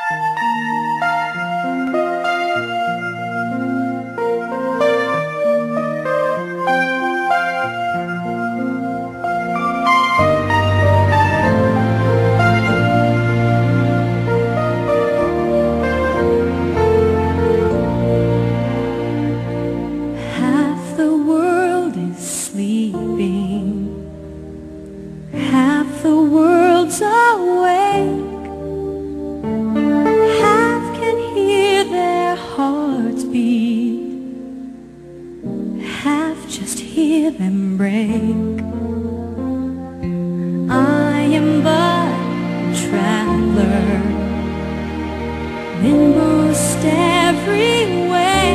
Half the world is sleeping, half the world's awake. Half can hear their hearts beat, half just hear them break. I am but a traveler in most every way.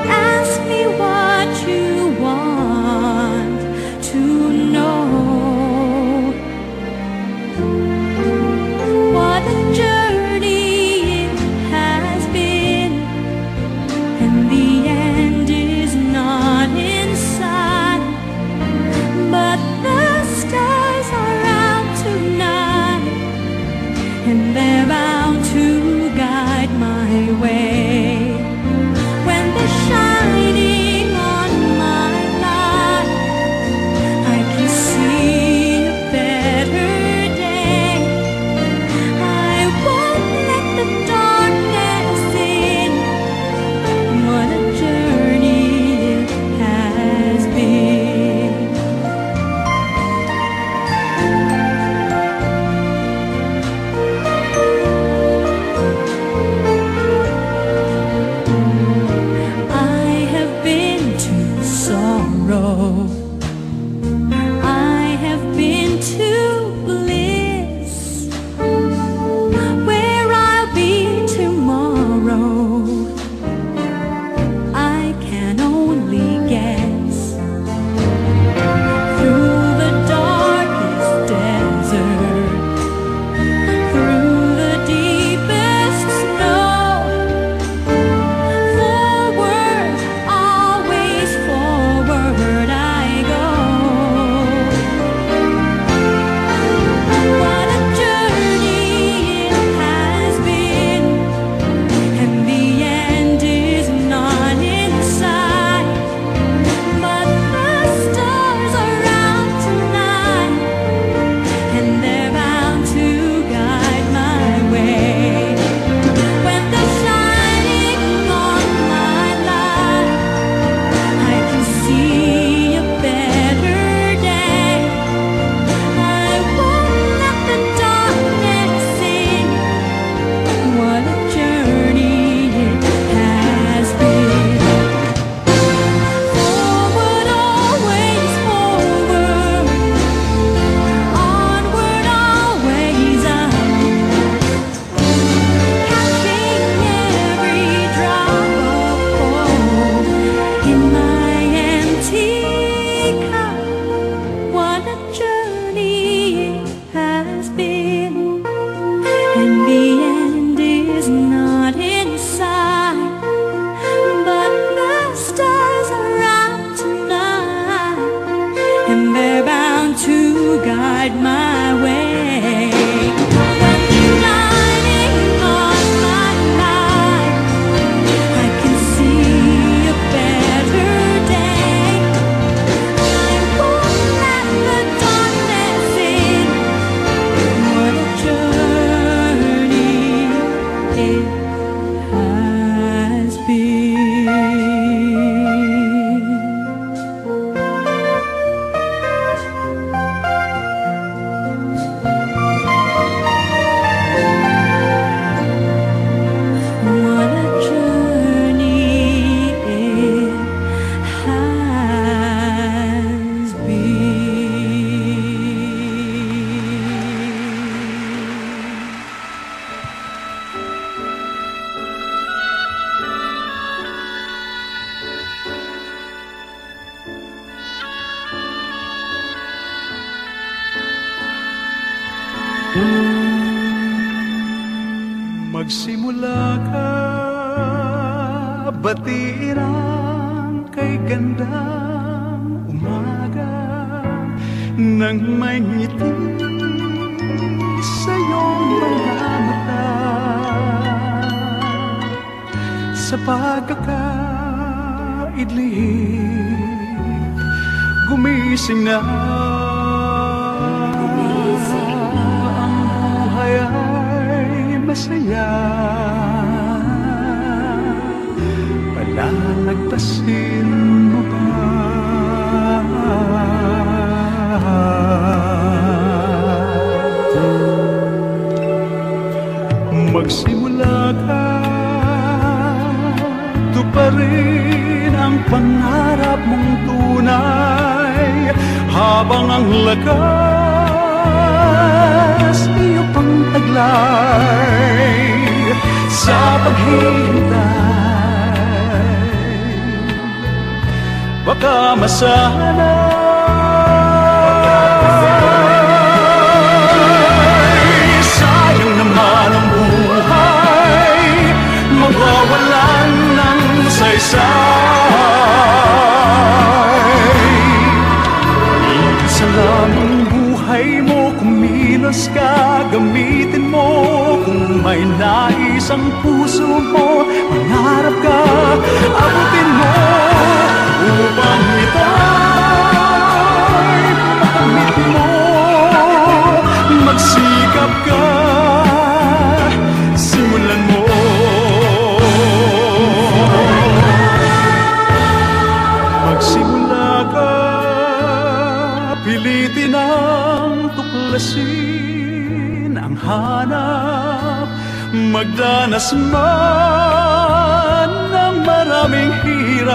Ask me what you want to know. What a journey it has been, and the end is not in sight. But the stars are out tonight, and they're bound to guide my way. When they're shining on my life, I can see a better day. I won't let the darkness in. What a journey it has been. I have been to sorrow, I have been to bliss. Where I'll be tomorrow, I can only guess. Through the darkest desert, through the deepest snow, forward, always forward I go. What a journey it has been, and the end is not in sight. But the stars are out tonight, and they're bound to guide my way. When they're shining on my life, I can see a better day. I won't let the darkness in. What a journey it has been. Forward, always forward. Onward, always up. Catching every drop of gold in my empty cup. What a journey it has been, and the end is not in sight. But the stars are out tonight, and they're bound to guide my way. When they're shining on my life, I can see a better day. I won't let the darkness in. What a journey it has been. What a journey it has been. Magsimula ka, batiin ang kay gandang umaga, nang may ngiti sa'yo mga mata. Sa pagkakaidlip, gumising na. Ang buhay ay masaya, palalagpasin mo ba? Magsimula ka, tuparin ang pangarap mong tunay, habang ang lakas iyo pang taglay sa paghihintay. Baka masanay, sayang naman ang buhay, mawawalan ng saysay. Isa lang ang buhay mo, kumilos ka, gamitin mo. Kung may nais ang puso mo, mangarap ka, abutin mo, upang ito'y makamit mo. Magsikap ka, simulan mo. Magsimula ka, pilitin ang tuklasin ang hanap, magdanas man ng maraming hirap.